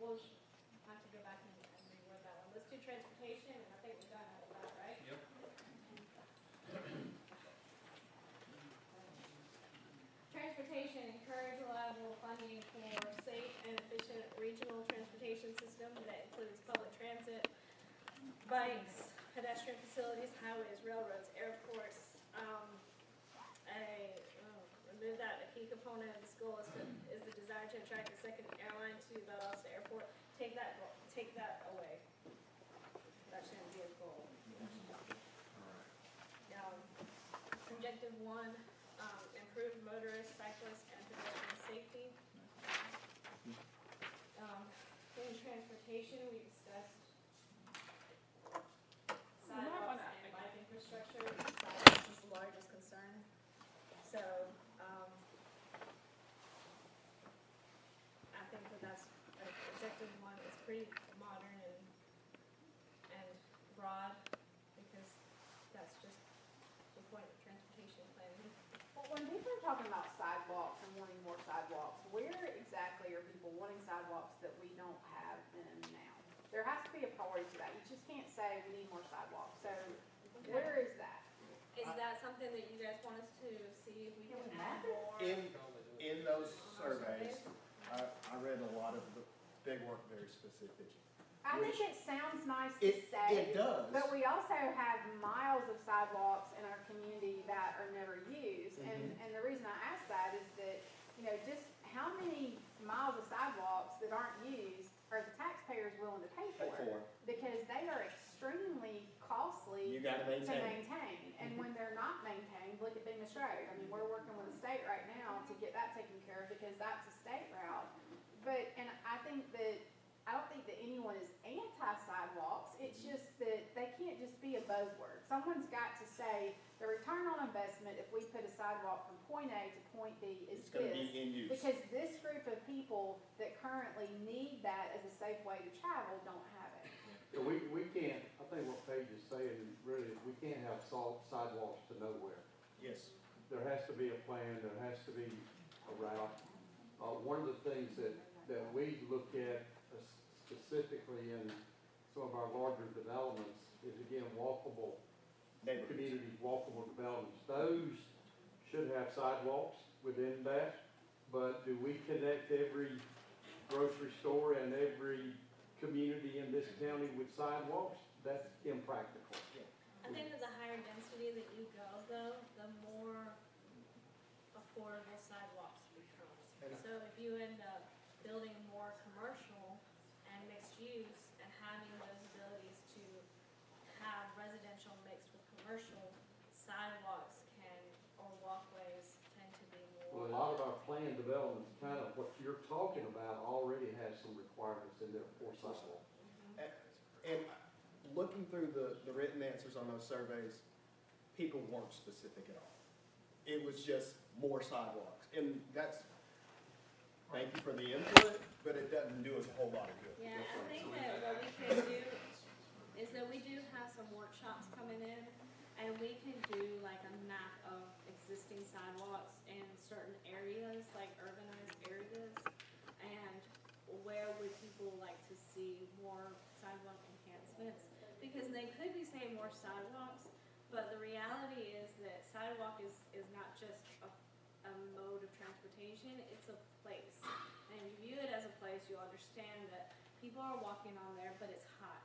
we'll have to go back and reword that one. Let's do transportation, and I think we've done all of that, right? Yep. Transportation, encourage reliable funding for safe and efficient regional transportation system that includes public transit, bikes, pedestrian facilities, highways, railroads, airports. Remove that, a key component of this goal is the desire to attract a second airline to the Lowndes Airport. Take that away. That shouldn't be a goal. Objective 1, improve motorist, cyclist, and pedestrian safety. In transportation, we discussed sidewalks and bike infrastructure. Sidewalks is the largest concern. So, I think that's objective 1 is pretty modern and broad because that's just the point of transportation planning. Well, when people are talking about sidewalks and wanting more sidewalks, where exactly are people wanting sidewalks that we don't have them now? There has to be a priority to that. You just can't say we need more sidewalks. So where is that? Is that something that you guys want us to see if we can add more? In those surveys, I read a lot of the, they weren't very specific. I think it sounds nice to say. It does. But we also have miles of sidewalks in our community that are never used. And the reason I ask that is that, just how many miles of sidewalks that aren't used are the taxpayers willing to pay for? Because they are extremely costly You gotta to maintain. maintain. And when they're not maintained, look at Bemis Road. I mean, we're working with the state right now to get that taken care of because that's a state route. And I don't think that anyone is anti-sidewalks. It's just that they can't just be a buzzword. Someone's got to say the return on investment if we put a sidewalk from point A to point B is It's gonna this. be in use. Because this group of people that currently need that as a safe way to travel don't have it. Yeah, we can't, I think what Paige is saying really is we can't have sidewalks to nowhere. Yes. There has to be a plan, there has to be a route. One of the things that we look at specifically in some of our larger developments is again walkable communities, walkable developments. Those should have sidewalks within that, but do we connect every grocery store and every community in this county with sidewalks? That's impractical. I think that the higher density that you go, though, the more affordable sidewalks become. So if you end up building more commercial and mixed use and having those abilities to have residential mixed with commercial, sidewalks or walkways tend to be more. Well, a lot of our planned developments, kind of what you're talking about, already has some requirements in there for sidewalks. And looking through the written answers on those surveys, people weren't specific at all. It was just more sidewalks. And that's, thank you for the input, but it doesn't do us a whole lot of good. Yeah, I think that what we can do is that we do have some workshops coming in, and we can do like a map of existing sidewalks in certain areas, like urbanized areas, and where would people like to see more sidewalk enhancements? Because they could be saying more sidewalks, but the reality is that sidewalk is not just a mode of transportation, it's a place. And if you view it as a place, you'll understand that people are walking on there, but it's hot,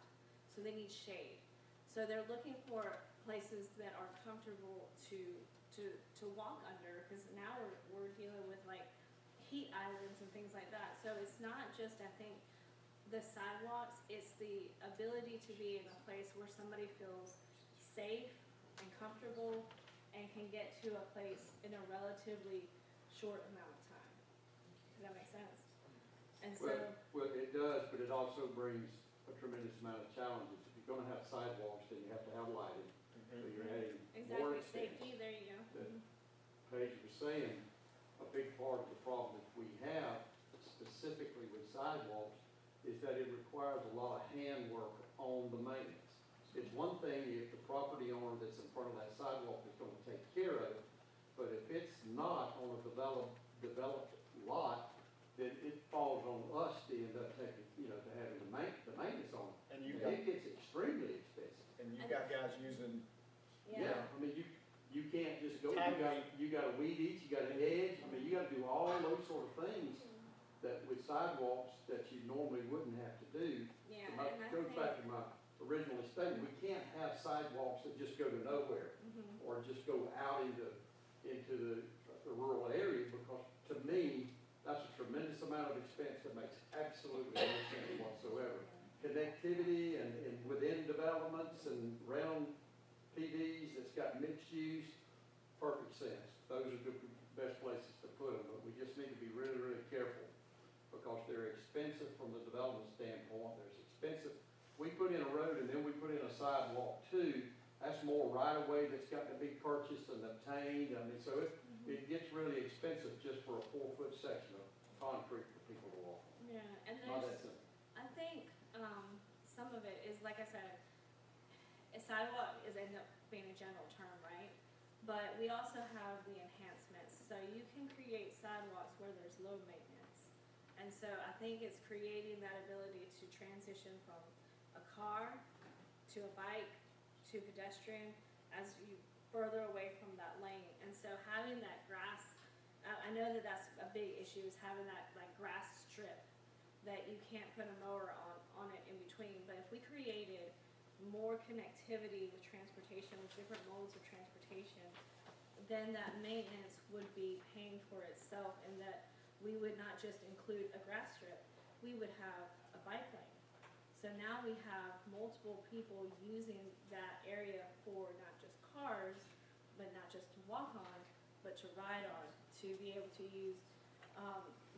so they need shade. So they're looking for places that are comfortable to walk under, because now we're dealing with like heat islands and things like that. So it's not just, I think, the sidewalks, it's the ability to be in a place where somebody feels safe and comfortable and can get to a place in a relatively short amount of time. Does that make sense? And so, Well, it does, but it also brings a tremendous amount of challenges. If you're gonna have sidewalks, then you have to have lighting. So you're adding more exactly, expense. safety, there you go. That Paige was saying, a big part of the problem that we have, specifically with sidewalks, is that it requires a lot of handwork on the maintenance. It's one thing if the property owner that's in front of that sidewalk is gonna take care of it, but if it's not on a developed lot, then it falls on us to end up taking, sidewalks that you normally wouldn't have to do. Yeah, So and I goes think, back to my original statement, we can't have sidewalks that just go to nowhere mhm, or just go out into the rural area, because to me, that's a tremendous amount of expense that makes absolutely no sense whatsoever. Connectivity and within developments and around PDs that's got mixed use, perfect sense. Those are the best places to put them, but we just need to be really, really careful, because they're expensive from the development standpoint. There's expensive, we put in a road and then we put in a sidewalk too. That's more right of way that's got to be purchased and obtained. I mean, so it gets really expensive just for a 4-foot section of concrete for people to walk on. yeah, and Not there's, that simple. I think, some of it is, like I said, a sidewalk is end up being a general term, right? But we also have the enhancements, so you can create sidewalks where there's low maintenance. And so I think it's creating that ability to transition from a car to a bike to pedestrian as you further away from that lane. And so having that grass, I know that that's a big issue, is having that like grass strip that you can't put a mower on it in between. But if we created more connectivity with transportation, with different modes of transportation, then that maintenance would be paying for itself, and that we would not just include a grass strip, we would have a bike lane. So now we have multiple people using that area for not just cars, but not just to walk on, but to ride on, to be able to use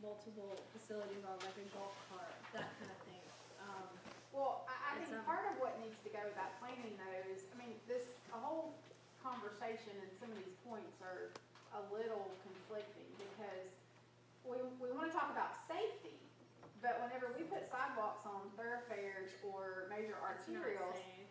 multiple facilities on, like a golf cart, that kind of thing. Well, I It's, think part of what needs to go with that planning though is, I mean, a whole conversation and some of these points are a little conflicting, because we wanna talk about safety, but whenever we put sidewalks on thoroughfares or major It's not arterials, safe.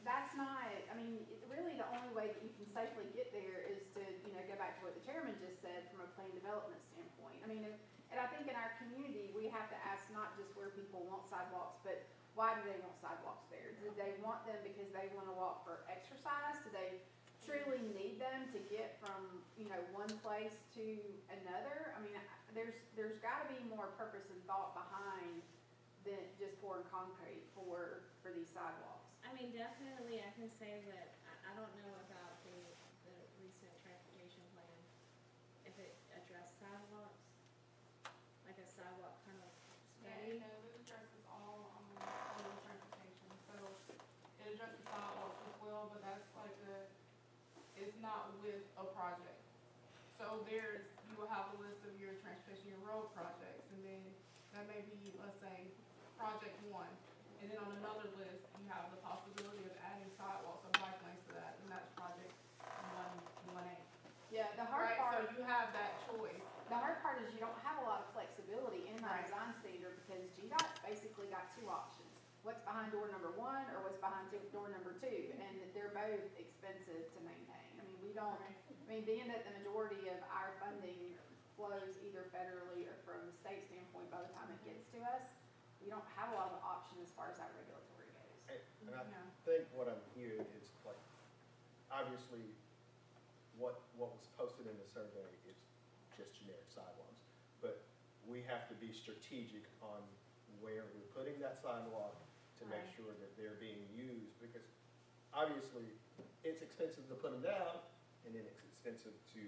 that's not, I mean, really the only way that you can safely get there is to, go back to what the chairman just said from a plan development standpoint. I mean, and I think in our community, we have to ask not just where people want sidewalks, but why do they want sidewalks there? Do they want them because they wanna walk for exercise? Do they truly need them to get from, one place to another? I mean, there's gotta be more purpose and thought behind than just pouring concrete for these sidewalks. I mean, definitely, I can say that I don't know about the recent transportation plan, if it addressed sidewalks, like a sidewalk kind of study. Yeah, it addresses all, transportation, so it addresses sidewalks as well, but that's like it's not with a project. So you will have a list of your transportation, your road projects, and then that may be, let's say, project 1. And then on another list, you have the possibility of adding sidewalks or bike lanes to that, and that's project 1A. Yeah, the hard Right, part. so you have that choice. The hard part is you don't have a lot of flexibility in that Right. design standard, because GDOT's basically got 2 options. What's behind door number 1 or what's behind door number 2, and they're both expensive to maintain. I mean, being that the majority of our funding flows either federally or from the state standpoint by the time it gets to us, we don't have a lot of option as far as our regulatory goes. And I Yeah. think what I'm hearing is like, obviously, what was posted in the survey is just generic sidewalks. But we have to be strategic on where we're putting that sidewalk to make Right. sure that they're being used, because obviously, it's expensive to put them down, and then it's expensive to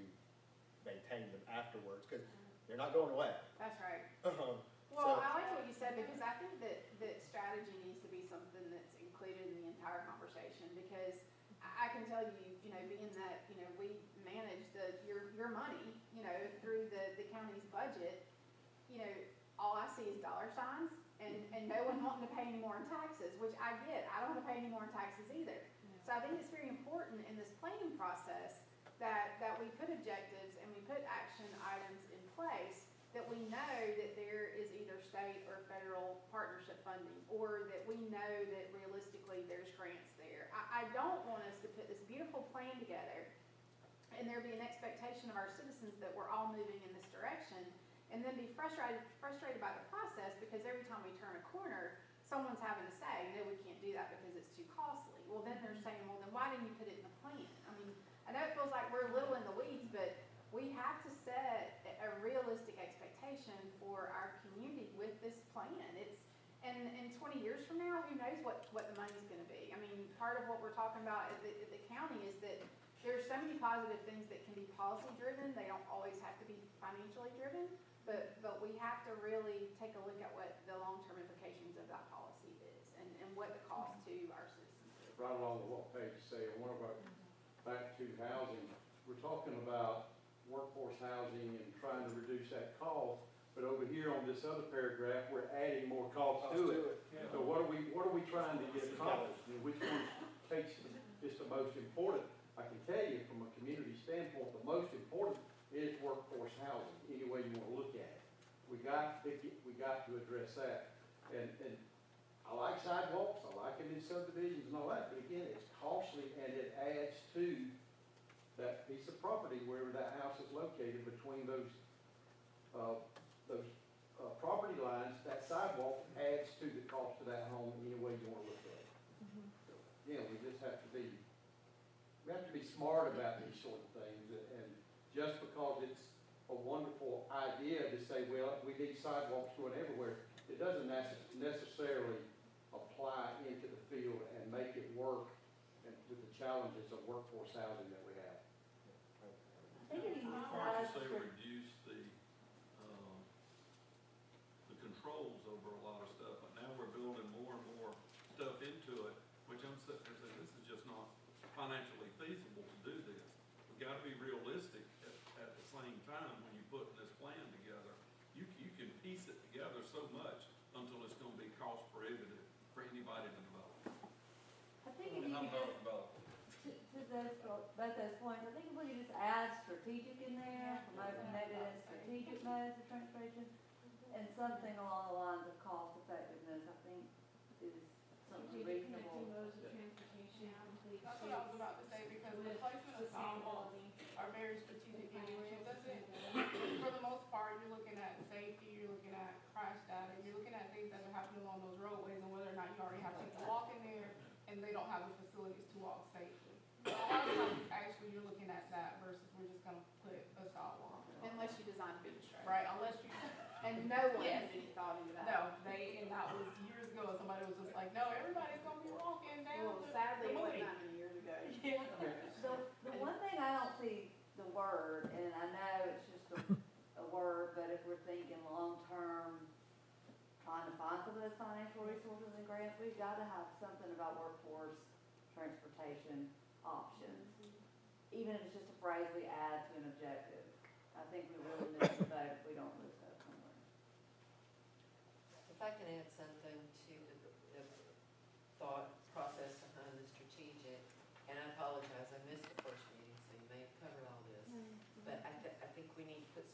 maintain them afterwards, because they're not going away. That's right. So- Well, I like what you said, because I think that strategy needs to be something that's included in the entire conversation, because I can tell you, being that, we manage your money, through the county's budget, all I see is dollar signs and no one wanting to pay any more in taxes, which I get. I don't want to pay any more in taxes either. So I think it's very important in this planning process that we put objectives and we put action items in place, that we know that there is either state or federal partnership funding, or that we know that realistically there's grants there. I don't want us to put this beautiful plan together and there be an expectation of our citizens that we're all moving in this direction, and then be frustrated by the process, because every time we turn a corner, someone's having to say, no, we can't do that because it's too costly. Well, then they're saying, well, then why didn't you put it in the plan? I mean, I know it feels like we're a little in the weeds, but we have to set a realistic expectation And in 20 years from now, who knows what the money's gonna be? I mean, part of what we're talking about at the county is that there's so many positive things that can be policy driven, they don't always have to be financially driven, but we have to really take a look at what the long-term implications of that policy is, and what the cost to our citizens is. Right along with what Paige said, one of our back to housing, we're talking about workforce housing and trying to reduce that cost, but over here on this other paragraph, we're adding more cost to it. So what are we trying to get accomplished, and which one takes is the most important? I can tell you from a community standpoint, the most important is workforce housing, any way you wanna look at it. We got to address that. And I like sidewalks, I like it in subdivisions and all that, but again, it's costly and it adds to that piece of property wherever that house is located between those property lines. That sidewalk adds to the cost of that home any way you wanna look at it. So, again, we just have to be smart about these sort of things, and just because it's a wonderful idea to say, well, we need sidewalks going everywhere, it doesn't necessarily apply into the field and make it work with the challenges of workforce housing that we have. I think it needs to First, they reduce the controls over a lot of stuff, but now we're building more and more stuff into it, which I'm sitting there saying, this is just not financially feasible to do this. We gotta be realistic at the same time when you're putting this plan together. You can piece it together so much until it's gonna be cost prohibitive for anybody to develop. I think if And you I'm could not just, about, to both those points, I think if we could just add strategic in there, promote maybe a strategic modes of transportation, and something along the lines of cost effectiveness, I think is something Strategic reasonable. connecting modes of transportation, complete That's what I was about to say, because the placement of sidewalks are very strategic anyway. It doesn't, for the most part, you're looking at safety, you're looking at crash data, you're looking at things that are happening along those roadways and whether or not you already have people walking there and they don't have the facilities to walk safely. So a lot of times, actually, you're looking at that versus we're just gonna put a sidewalk. Unless you design to be straight. Right, unless you, And no one Yes. put any thought into that. no, and that was years ago, somebody was just like, no, everybody's gonna be walking down Well, the sadly, it Moody. wasn't that many years ago. Yeah. The one thing I don't see the word, and I know it's just a word, but if we're thinking long-term, trying to find some of those financial resources and grants, we've gotta have something about workforce transportation options. Even if it's just a phrase we add to an objective. I think we really miss the boat if we don't lose that somewhere. If I can add something to the thought process behind the strategic, and I apologize, I missed the first meeting, so you may have covered all this. But I think we need to put